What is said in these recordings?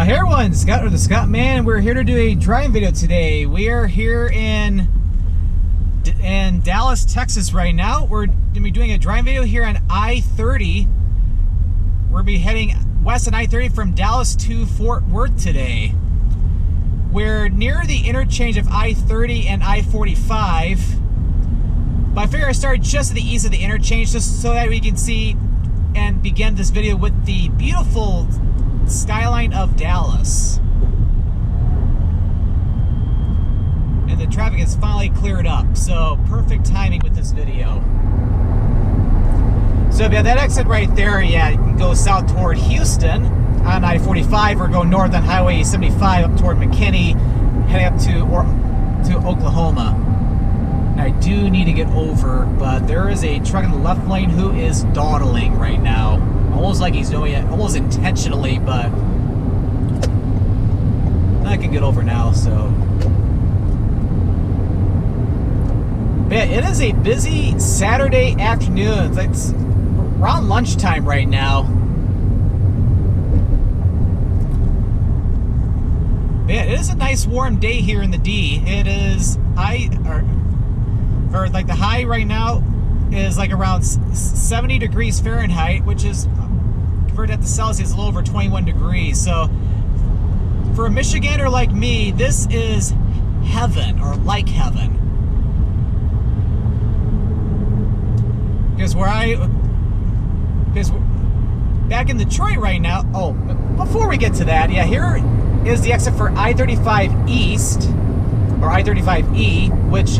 Hey everyone, Scott or the Scott Man. We're here to do a driving video today. We are here in Dallas, Texas right now. We're gonna be doing a driving video here on I-30. We're gonna be heading west on I-30 from Dallas to Fort Worth today. We're near the interchange of I-30 and I-45. But I figure I start just to the east of the interchange just so that we can see and begin this video with the beautiful skyline of Dallas. And the traffic is finally cleared up, so perfect timing with this video. So yeah, that exit right there, yeah, you can go south toward Houston on I-45 or go north on Highway 75 up toward McKinney, heading up to Oklahoma. Now, I do need to get over, but there is a truck in the left lane who is dawdling right now. Almost like he's doing it, almost intentionally, but I can get over now, so. But yeah, it is a busy Saturday afternoon. It's around lunchtime right now. But yeah, it is a nice warm day here in the D. It is, or like the high right now is like around 70 degrees Fahrenheit, which is converted to Celsius, a little over 21 degrees. So for a Michigander like me, this is heaven, or like heaven. Because back in Detroit right now, oh, before we get to that, yeah, here is the exit for I-35 East, or I-35E, which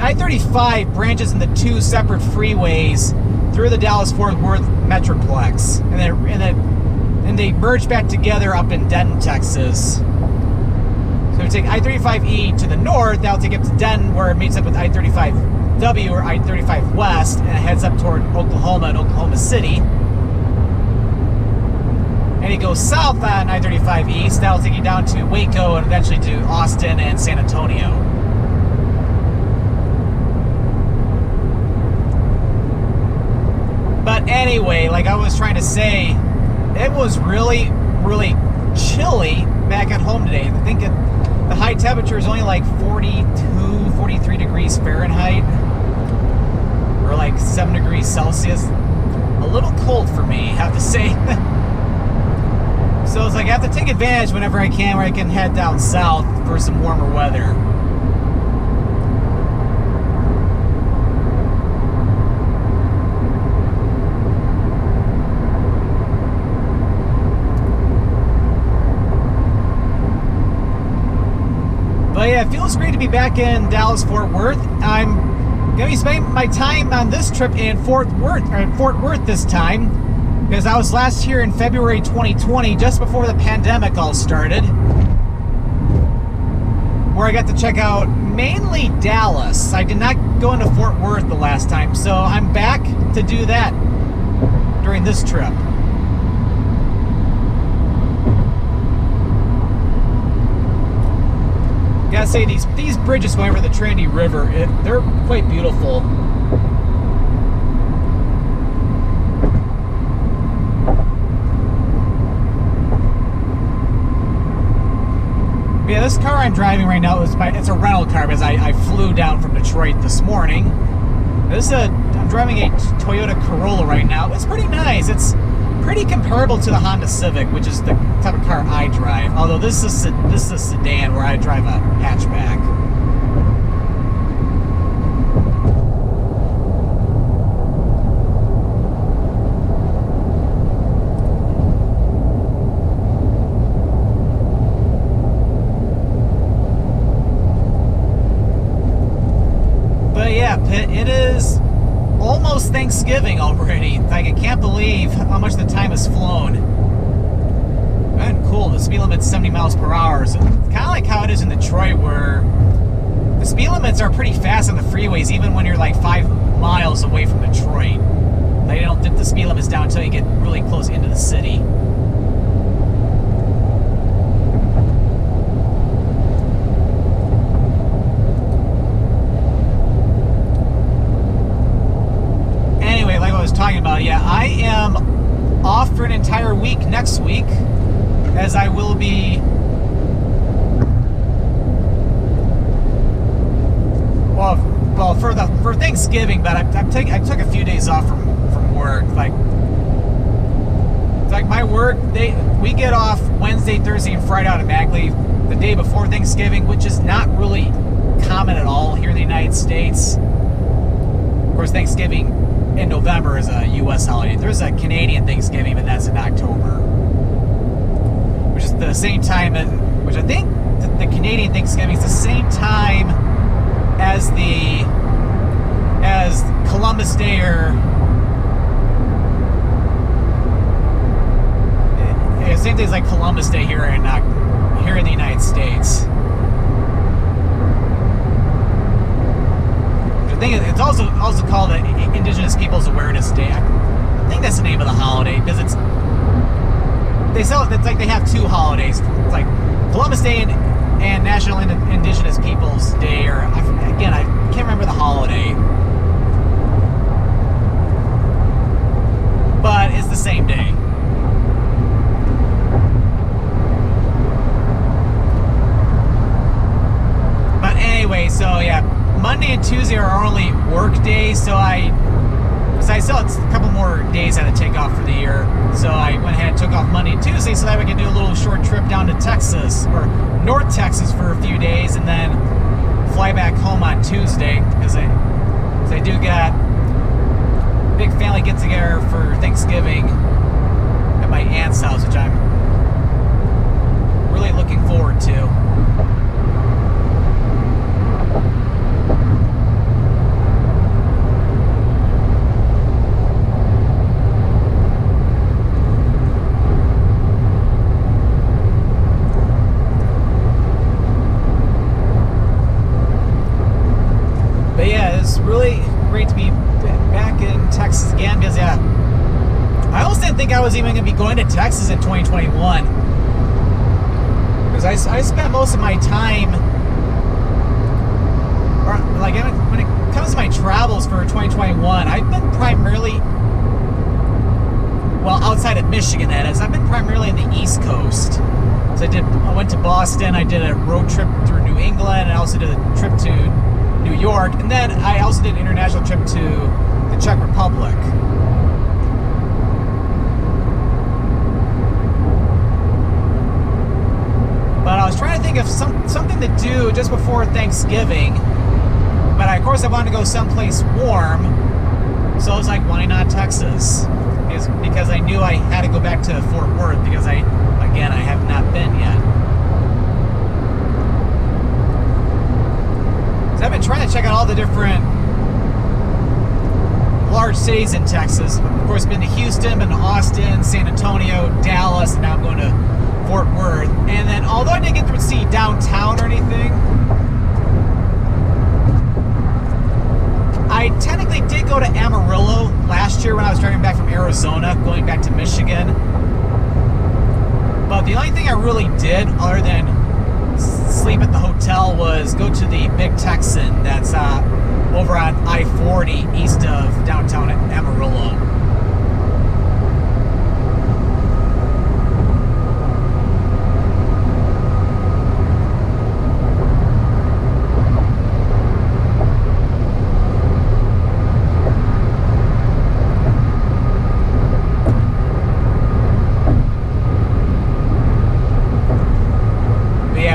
I-35 branches into two separate freeways through the Dallas-Fort Worth metroplex, and they merge back together up in Denton, Texas. So we take I-35E to the north, that'll take it to Denton, where it meets up with I-35W or I-35 West, and it heads up toward Oklahoma and Oklahoma City. And it goes south on I-35 East, that'll take you down to Waco and eventually to Austin and San Antonio. But anyway, like I was trying to say, it was really, really chilly back at home today. I think the high temperature is only like 42, 43 degrees Fahrenheit, or like 7 degrees Celsius. A little cold for me, I have to say. So it's like I have to take advantage whenever I can, where I can head down south for some warmer weather. But yeah, it feels great to be back in Dallas-Fort Worth. I'm going to be spending my time on this trip in Fort Worth this time, because I was last here in February 2020, just before the pandemic all started, where I got to check out mainly Dallas. I did not go into Fort Worth the last time, so I'm back to do that during this trip. Gotta say, these bridges going over the Trinity River, they're quite beautiful. Yeah, this car I'm driving right now it's a rental car, because I flew down from Detroit this morning. I'm driving a Toyota Corolla right now. It's pretty nice. It's pretty comparable to the Honda Civic, which is the type of car I drive. Although this is a sedan, where I drive a hatchback. But yeah, it is almost Thanksgiving already. Like, I can't believe how much the time has flown. And cool, the speed limit's 70 miles per hour. So kind of like how it is in Detroit, where the speed limits are pretty fast on the freeways, even when you're like 5 miles away from Detroit. They don't dip the speed limits down until you get really close into the city. talking about. Yeah, I am off for an entire week next week. as I will be. Well, for Thanksgiving, but I took a few days off from work. Like my work, we get off Wednesday, Thursday, and Friday automatically the day before Thanksgiving, which is not really common at all here in the United States. Of course, Thanksgiving in November is a U.S. holiday. There's a Canadian Thanksgiving, but that's in October, which is the same time, which I think the Canadian Thanksgiving is the same time as Columbus Day, or same thing as like Columbus Day here in the United States. I think it's also called Indigenous Peoples Awareness Day. I think that's the name of the holiday, because it's like they have two holidays. It's like Columbus Day and National Indigenous Peoples Day, or again, I can't remember the holiday, but it's the same day. But anyway, so yeah, Monday and Tuesday are our only work days, so I still have a couple more days I had to take off for the year. So I went ahead and took off Monday and Tuesday so that we could do a little short trip down to Texas, or North Texas, for a few days, and then fly back home on Tuesday, because I do get a big family get together for Thanksgiving at my aunt's house, which I'm really looking forward to. Really great to be back in Texas again, because yeah, I almost didn't think I was even going to be going to Texas in 2021, because I spent most of my time, or like when it comes to my travels for 2021, I've been primarily, well, outside of Michigan, that is, I've been primarily in the East Coast. So I went to Boston, I did a road trip through New England, and I also did a trip to New York, and then I also did an international trip to the Czech Republic. But I was trying to think of something to do just before Thanksgiving, but of course I wanted to go someplace warm, so I was like, why not Texas? Because I knew I had to go back to Fort Worth, because I have not been yet. I've been trying to check out all the different large cities in Texas. Of course, been to Houston, been to Austin, San Antonio, Dallas, and now I'm going to Fort Worth. And then, although I didn't get to see downtown or anything, I technically did go to Amarillo last year when I was driving back from Arizona, going back to Michigan. But the only thing I really did, other than sleep at the hotel, was go to the Big Texan that's over on I-40 east of downtown Amarillo.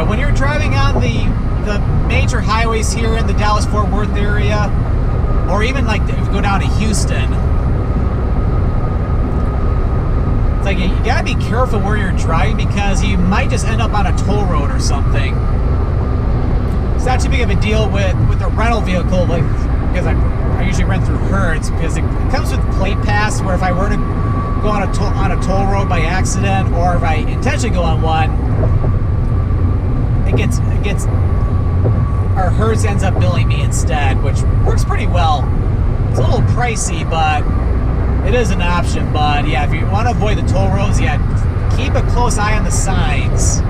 When you're driving on the major highways here in the Dallas-Fort Worth area, or even like if you go down to Houston, it's like you gotta be careful where you're driving, because you might just end up on a toll road or something. It's not too big of a deal with a rental vehicle, like, because I usually rent through Hertz, because it comes with plate pass, where if I were to go on a toll road by accident, or if I intentionally go on one, it gets our Hertz ends up billing me instead, which works pretty well. It's a little pricey, but it is an option. But yeah, if you want to avoid the toll roads, yeah, keep a close eye on the signs.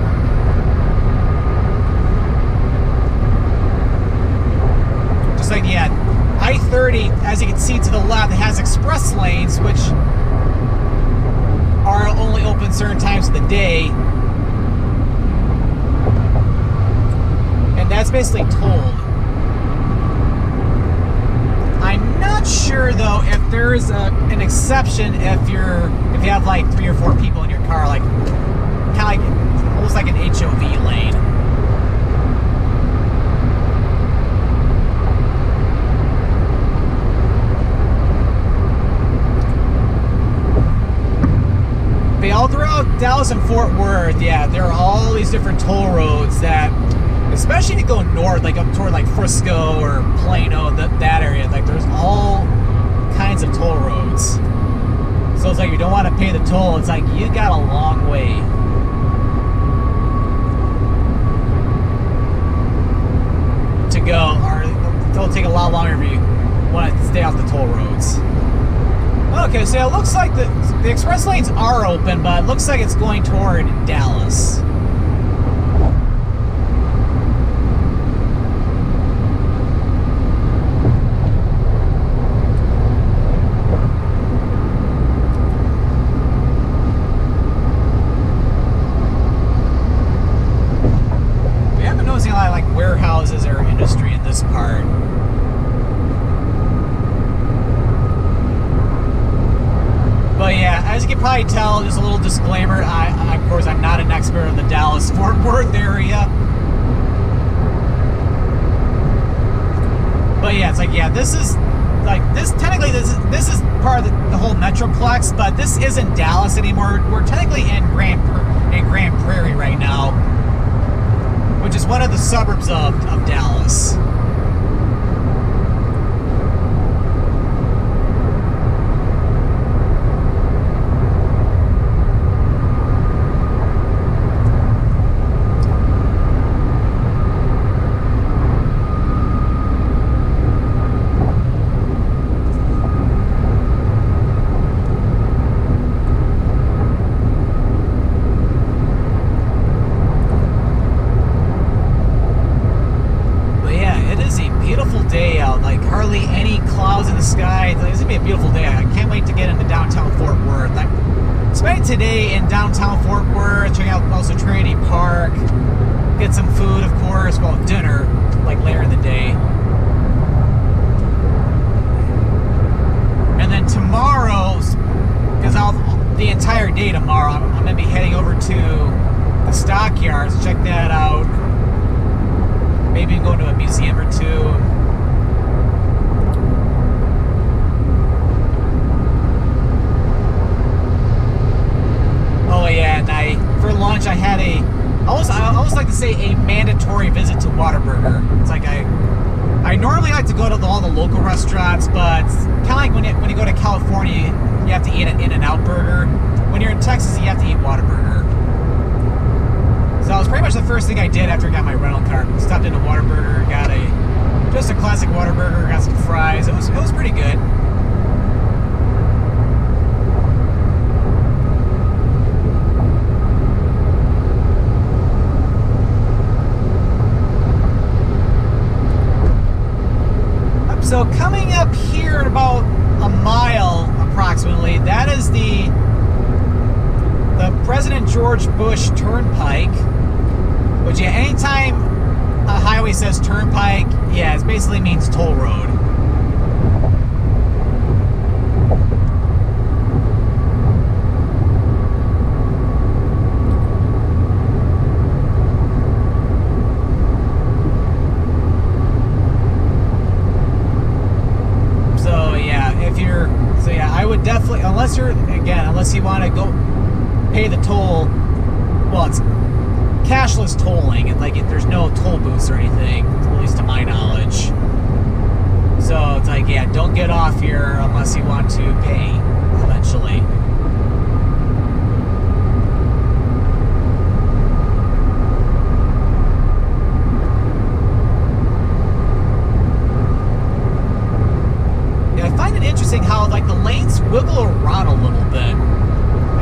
Just like, yeah, I-30, as you can see to the left, it has express lanes, which are only open certain times of the day. it's basically tolled. I'm not sure though if there's an exception if you have like 3 or 4 people in your car, like kind of like almost like an HOV lane. But all throughout Dallas and Fort Worth, yeah, there are all these different toll roads that, especially if you go north, like up toward like Frisco or Plano, that area, like there's all kinds of toll roads. So it's like you don't want to pay the toll, it's like you got a long way to go, or it'll take a lot longer if you want to stay off the toll roads. Okay, so it looks like the express lanes are open, but it looks like it's going toward Dallas. We haven't noticed a lot of like warehouses or industry in this part. But yeah, as you can probably tell, just a little disclaimer, of course, I'm not an expert in the Dallas-Fort Worth area. But yeah, it's like, yeah, this is, like, technically, this is part of the whole metroplex, but this isn't Dallas anymore. We're technically in Grand Prairie right now, which is one of the suburbs of Dallas. Day out, like hardly any clouds in the sky. It's gonna be a beautiful day. I can't wait to get into downtown Fort Worth. I'm spending today in downtown Fort Worth, checking out also Trinity Park, get some food, of course, well, dinner, like later in the day. And then tomorrow, because the entire day tomorrow, I'm gonna be heading over to the stockyards, check that out. Maybe go to a museum or two. Oh yeah, and for lunch I had I always like to say a mandatory visit to Whataburger. It's like I normally like to go to all the local restaurants, but it's kind of like when you go to California, you have to eat an In-N-Out burger. When you're in Texas, you have to eat Whataburger. So that was pretty much the first thing I did after I got my rental car. Stopped into Whataburger, got just a classic Whataburger, got some fries. It was pretty good. So coming up here in about a mile approximately, that is the President George Bush Turnpike, which, yeah, anytime a highway says turnpike, yeah, it basically means toll road. I would definitely, unless you want to go pay the toll, well, it's cashless tolling, and like there's no toll booths or anything, at least to my knowledge. So it's like, yeah, don't get off here unless you want to pay eventually. I find it interesting how like the lanes wiggle around a little bit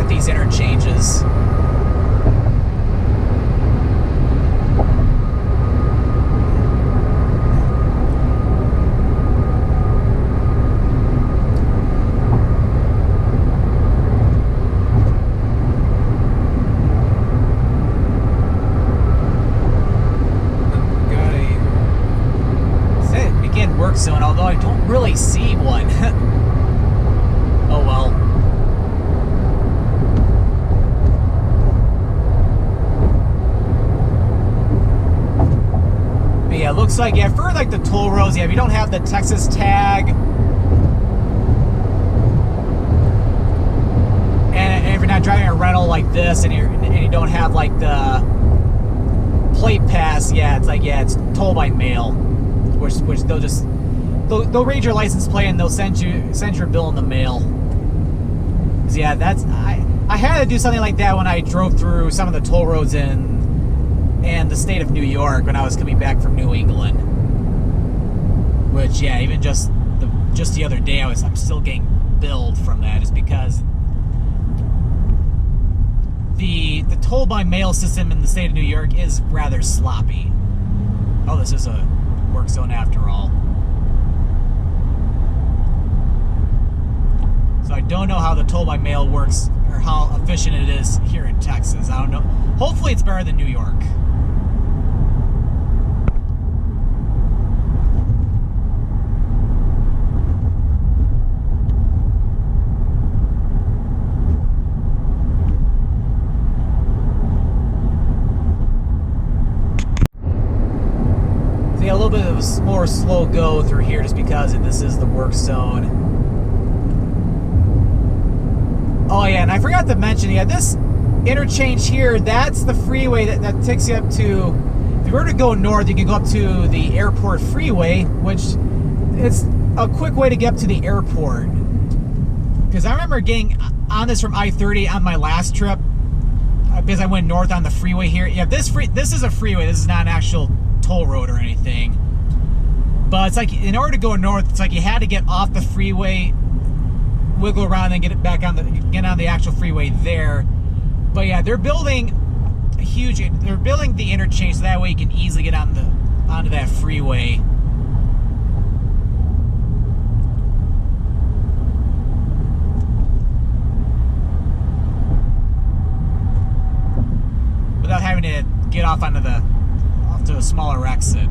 at these interchanges. I don't really see one. Oh well. But yeah, it looks like, yeah, for like the toll roads, yeah, if you don't have the Texas tag, and if you're not driving a rental like this, and you don't have like the plate pass, yeah, it's like, yeah, it's toll by mail, which they'll read your license plate and they'll send your bill in the mail. So yeah, I had to do something like that when I drove through some of the toll roads in the state of New York when I was coming back from New England. Which, yeah, even just the other day, I'm still getting billed from that, is because the toll by mail system in the state of New York is rather sloppy. Oh, this is a work zone after all. So I don't know how the toll by mail works or how efficient it is here in Texas. I don't know. Hopefully it's better than New York. So yeah, a little bit of a more slow go through here just because this is the work zone. Oh yeah, and I forgot to mention, yeah, this interchange here, that's the freeway that takes you up to, if you were to go north, you can go up to the airport freeway, which it's a quick way to get up to the airport. Because I remember getting on this from I-30 on my last trip, because I went north on the freeway here. Yeah, this is a freeway, this is not an actual toll road or anything. But it's like, in order to go north, it's like you had to get off the freeway, wiggle around and get it back on the actual freeway there. But yeah, they're building the interchange so that way you can easily get onto that freeway. Without having to get off to a smaller exit.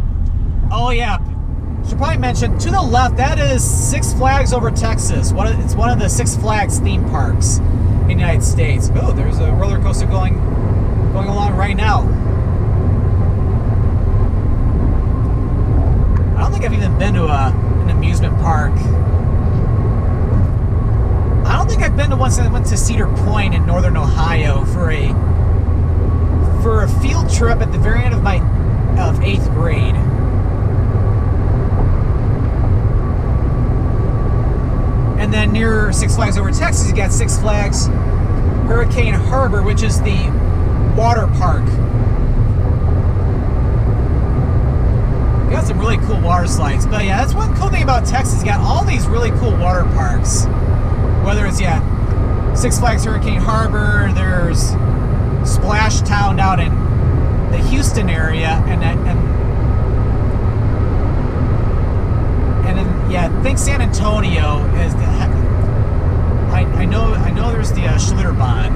Oh yeah. Should probably mention, to the left, that is Six Flags Over Texas. It's one of the Six Flags theme parks in the United States. Oh, there's a roller coaster going along right now. I don't think I've even been to an amusement park. I don't think I've been to one since I went to Cedar Point in northern Ohio for a field trip at the very end of 8th grade. And then near Six Flags Over Texas, you got Six Flags Hurricane Harbor, which is the water park. You got some really cool water slides. But yeah, that's one cool thing about Texas. You got all these really cool water parks. Whether it's, yeah, Six Flags Hurricane Harbor, there's Splash Town out in the Houston area, and then, yeah, I think San Antonio is the. I know there's the Schlitterbahn.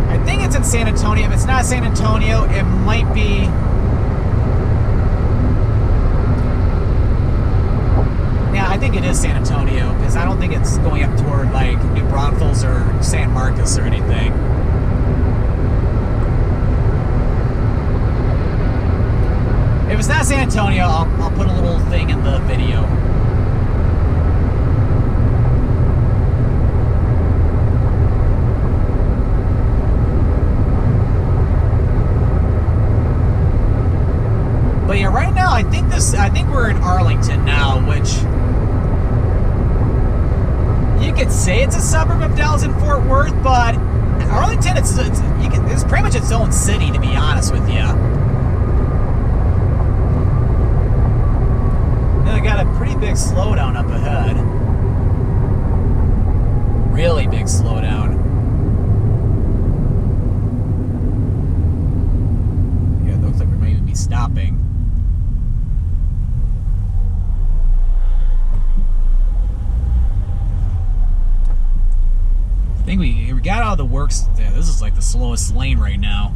I think it's in San Antonio. If it's not San Antonio, it might be. Yeah, I think it is San Antonio because I don't think it's going up toward like New Braunfels or San Marcos or anything. If it's not San Antonio, I'll put a little thing in the video. But yeah, right now I think we're in Arlington now, which you could say it's a suburb of Dallas and Fort Worth, but Arlington it's pretty much its own city, to be honest with you. I got a pretty big slowdown up ahead. Really big slowdown. Yeah, it looks like we might even be stopping. I think we got out of the works. Yeah, this is like the slowest lane right now.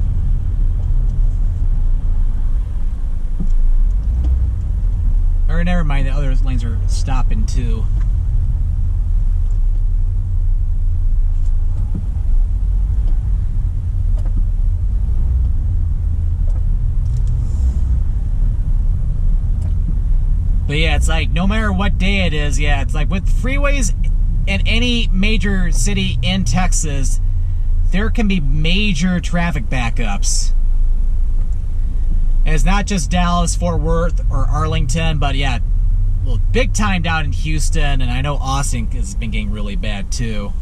Or never mind, the other lanes are stopping too. But yeah, it's like no matter what day it is, yeah, it's like with freeways in any major city in Texas, there can be major traffic backups. And it's not just Dallas, Fort Worth, or Arlington, but yeah, well, big time down in Houston, and I know Austin has been getting really bad too.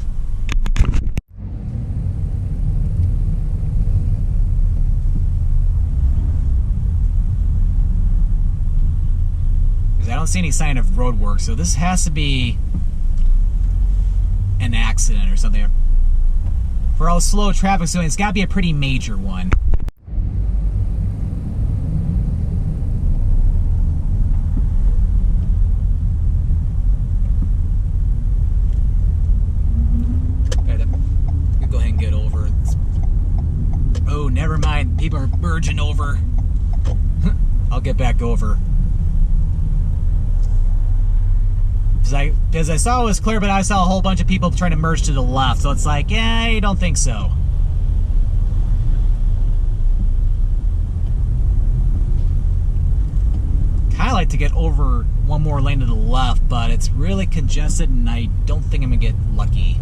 I don't see any sign of road work, so this has to be an accident or something. For all slow traffic, so it's got to be a pretty major one. Go ahead and get over. Oh, never mind. People are merging over. I'll get back over. Because I saw it was clear, but I saw a whole bunch of people trying to merge to the left, so it's like, yeah, I don't think so. Kind of like to get over one more lane to the left, but it's really congested, and I don't think I'm going to get lucky.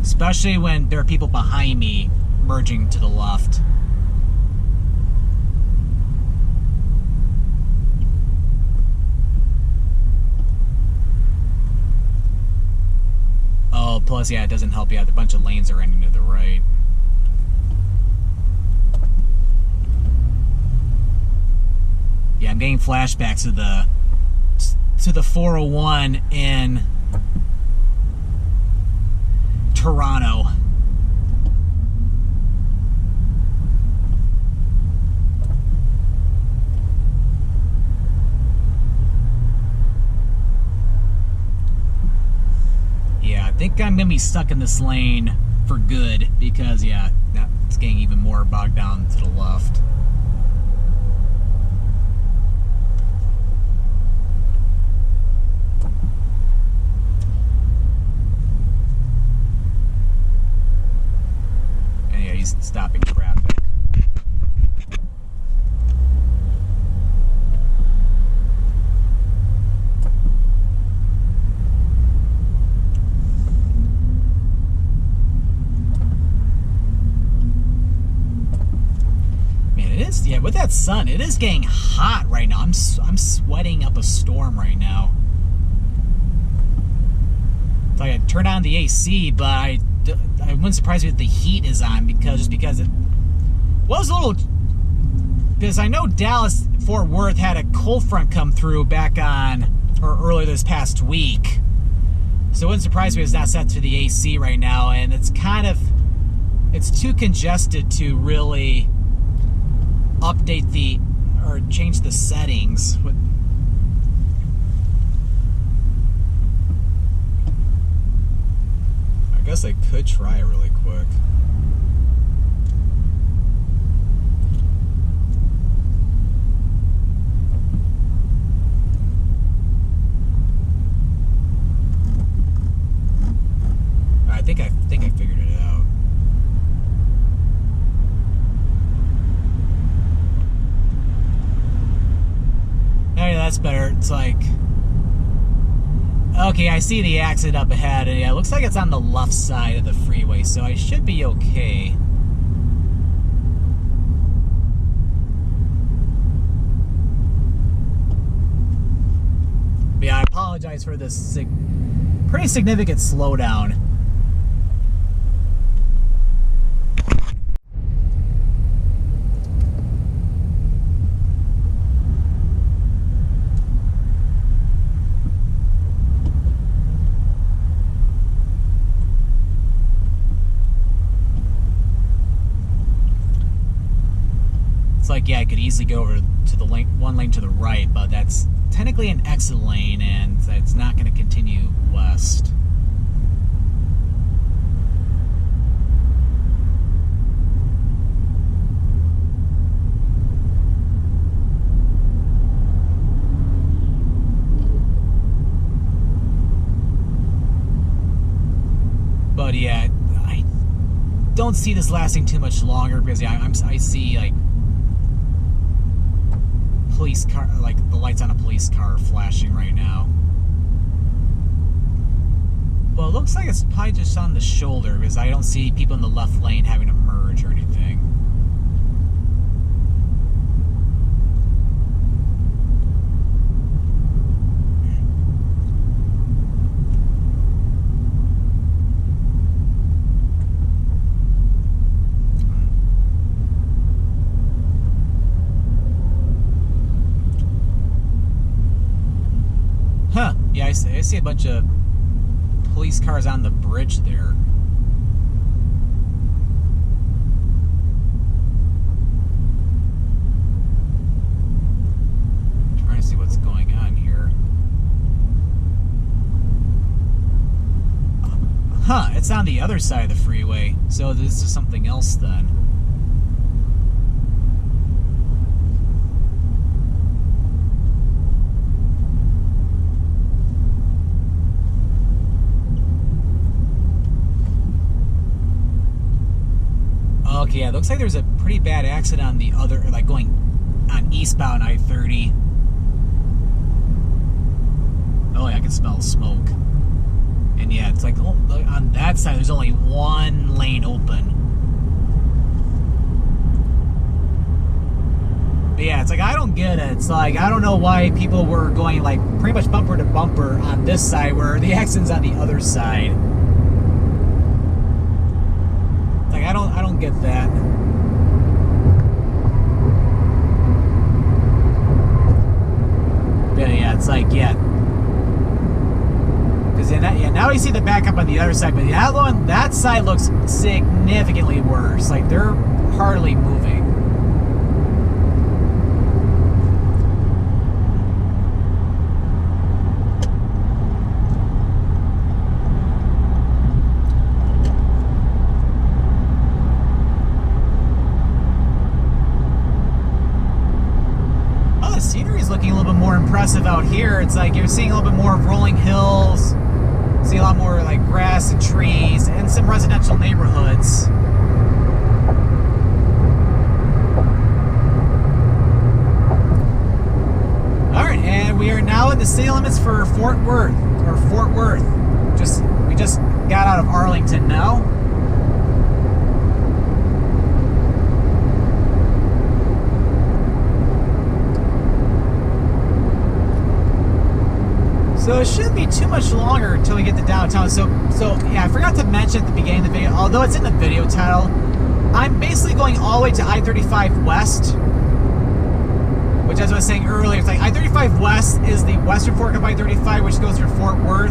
Especially when there are people behind me merging to the left. Oh, plus, yeah, it doesn't help you out. A bunch of lanes are ending to the right. Yeah, I'm getting flashbacks to the 401 in Toronto. Yeah, I think I'm gonna be stuck in this lane for good because, yeah, it's getting even more bogged down to the left. And yeah, he's stopping traffic. Yeah, with that sun, it is getting hot right now. I'm sweating up a storm right now. It's like I turn on the AC, but I wouldn't surprise me if the heat is on because it was a little. Because I know Dallas, Fort Worth had a cold front come through back on or earlier this past week, so it wouldn't surprise me if it's not set to the AC right now, and it's too congested to really update or change the settings. I guess I could try it really quick. I think I figured it out. Yeah, that's better. It's like, okay, I see the accident up ahead, and yeah, it looks like it's on the left side of the freeway, so I should be okay. But yeah, I apologize for this pretty significant slowdown. Like, yeah, I could easily go over to the one lane to the right, but that's technically an exit lane, and it's not going to continue west. But yeah, I don't see this lasting too much longer because yeah, I see like police car, like the lights on a police car flashing right now. Well, it looks like it's probably just on the shoulder because I don't see people in the left lane having to merge or anything. Huh, yeah, I see a bunch of police cars on the bridge there. Trying to see what's going on here. Huh, it's on the other side of the freeway, so this is something else then. Okay, yeah, it looks like there's a pretty bad accident on the other, like going on eastbound I-30. Oh yeah, I can smell smoke. And yeah, it's like on that side there's only one lane open. But yeah, it's like I don't get it. It's like I don't know why people were going like pretty much bumper to bumper on this side where the accident's on the other side. Like I don't get that. But yeah, it's like yeah. Because yeah, now you see the backup on the other side, but the other one, that side looks significantly worse. Like they're hardly moving. Impressive out here. It's like you're seeing a little bit more of rolling hills, see a lot more like grass and trees and some residential neighborhoods. Alright, and we are now in the city limits for Fort Worth. We just got out of Arlington now. So it shouldn't be too much longer until we get to downtown. So yeah, I forgot to mention at the beginning of the video, although it's in the video title, I'm basically going all the way to I-35 West, which as I was saying earlier, it's like I-35 West is the western fork of I-35, which goes through Fort Worth.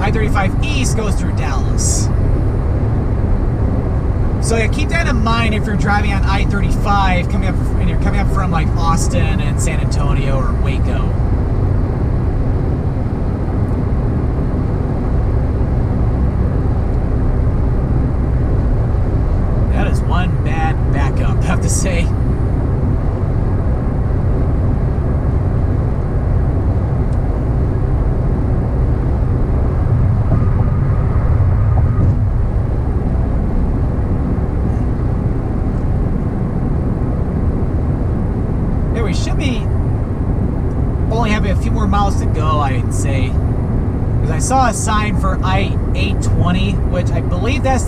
I-35 East goes through Dallas. So yeah, keep that in mind if you're driving on I-35 coming up from like Austin and San Antonio or Waco. One bad backup, I have to say. Yeah, we should be only having a few more miles to go, I'd say. Because I saw a sign for I-820, which I believe that's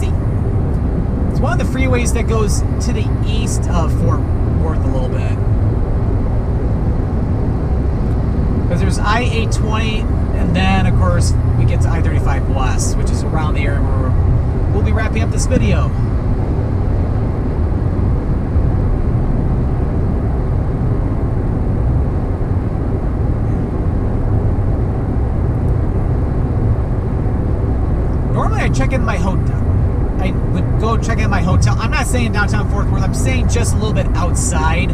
it's one of the freeways that goes to the east of Fort Worth a little bit. Because there's I-820, and then, of course, we get to I-35 West, which is around the area where we'll be wrapping up this video. Normally I check in my hotel. I would go check in my hotel. I'm not saying downtown Fort Worth. I'm saying just a little bit outside.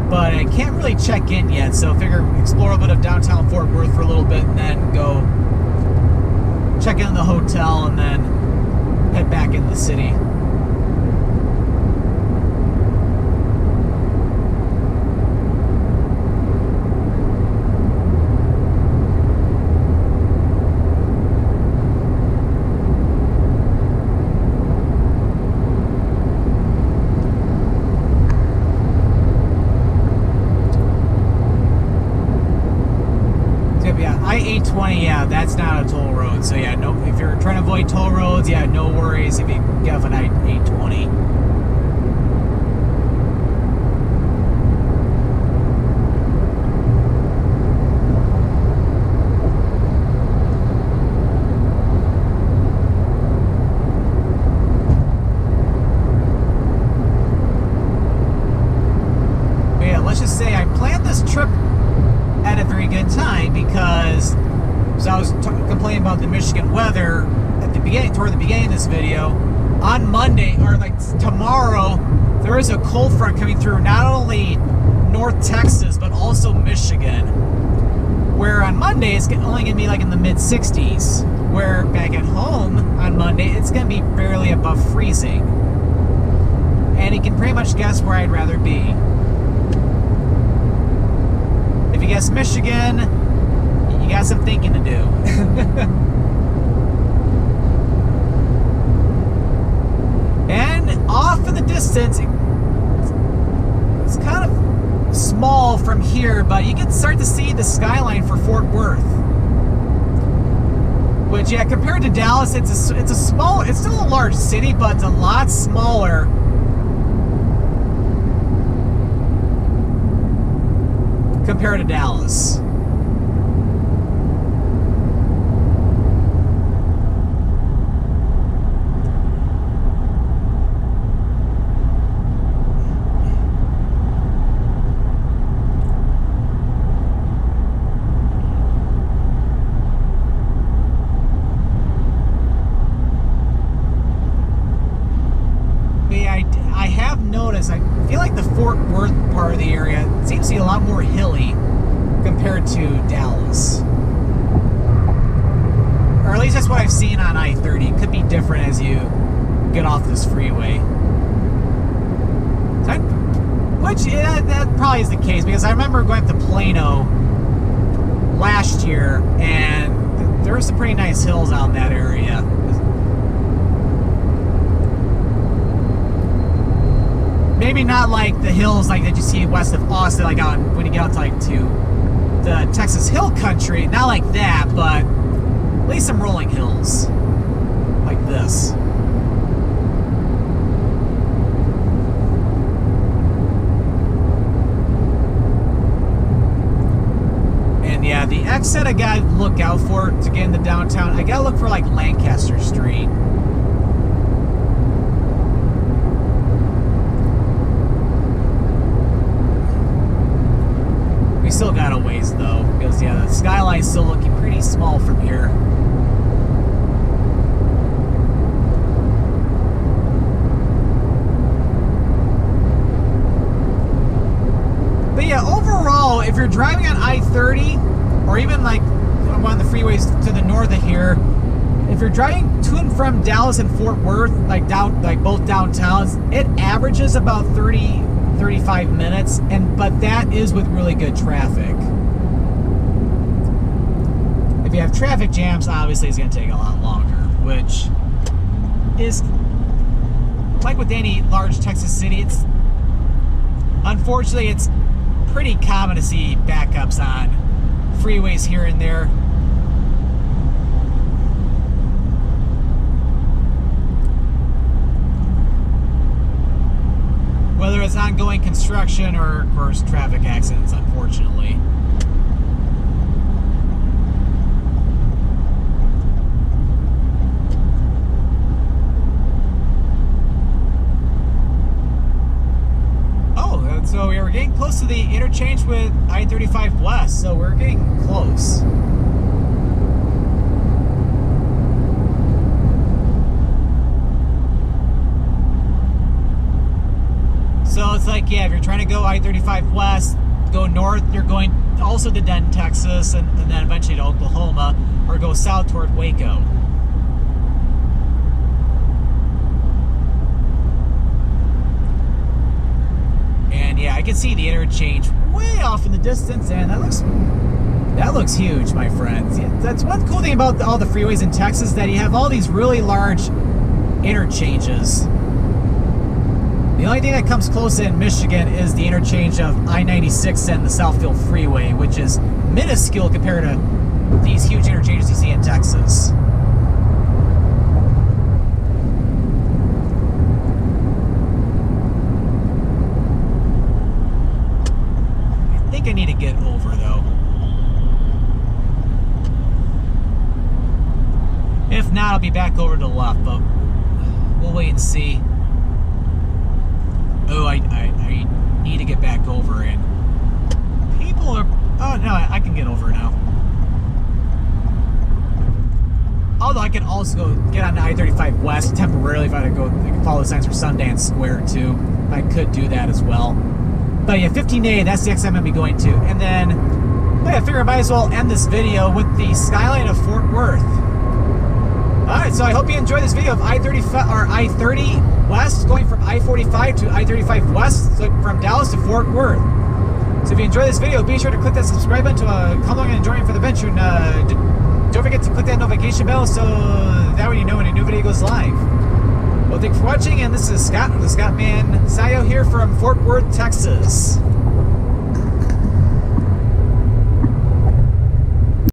But I can't really check in yet, so I figure explore a bit of downtown Fort Worth for a little bit and then go check in the hotel and then head back into the city. I-820, yeah, that's not a toll road. So yeah, no, if you're trying to avoid toll roads, yeah, no worries if you get off an I-820. Complaining about the Michigan weather at the beginning, toward the beginning of this video. On Monday, or like tomorrow, there is a cold front coming through not only North Texas but also Michigan. Where on Monday it's only gonna be like in the mid 60s. Where back at home on Monday it's gonna be barely above freezing. And you can pretty much guess where I'd rather be. If you guess Michigan, you got some thinking to do. And off in the distance, it's kind of small from here, but you can start to see the skyline for Fort Worth. Which, yeah, compared to Dallas, it's a small, it's still a large city, but it's a lot smaller. Compared to Dallas. I feel like the Fort Worth part of the area seems to be a lot more hilly compared to Dallas. Or at least that's what I've seen on I-30. It could be different as you get off this freeway. Which, yeah, that probably is the case, because I remember going up to Plano last year, and there were some pretty nice hills out in that area. Maybe not like the hills like that you see west of Austin, like out when you get out to like to the Texas Hill Country. Not like that, but at least some rolling hills like this. And yeah, the exit I gotta look out for to get into downtown. I gotta look for like Lancaster Street. Still got a ways though, because yeah, the skyline's still looking pretty small from here. But yeah, overall, if you're driving on I-30, or even like on the freeways to the north of here, if you're driving to and from Dallas and Fort Worth, like both downtowns, it averages about 35 minutes, but that is with really good traffic. If you have traffic jams, obviously it's going to take a lot longer, which is like with any large Texas city. Unfortunately, it's pretty common to see backups on freeways here and there. Whether it's ongoing construction or, of course, traffic accidents, unfortunately. Oh, so we were getting close to the interchange with I-35 West, so we're getting close. So it's like, yeah, if you're trying to go I-35 West, go north, you're going also to Denton, Texas, and then eventually to Oklahoma, or go south toward Waco. And yeah, I can see the interchange way off in the distance, and that looks huge, my friends. Yeah, that's one cool thing about all the freeways in Texas, that you have all these really large interchanges. The only thing that comes close in Michigan is the interchange of I-96 and the Southfield Freeway, which is minuscule compared to these huge interchanges you see in Texas. I think I need to get over though. If not, I'll be back over to the left, but we'll wait and see. Oh, I need to get back over, and people are... Oh, no, I can get over now. Although I can also go get on the I-35 West temporarily if I can follow the signs for Sundance Square, too. I could do that as well. But yeah, 15A, that's the exit I'm going to be going to. And then, yeah, I figure I might as well end this video with the skyline of Fort Worth. Alright, so I hope you enjoyed this video of I-30 West, going from I-45 to I-35 West, so from Dallas to Fort Worth. So if you enjoyed this video, be sure to click that subscribe button to come along and join me for the adventure. And don't forget to click that notification bell so that way you know when a new video goes live. Well, thanks for watching, and this is Scott, the Scottman895 here from Fort Worth, Texas.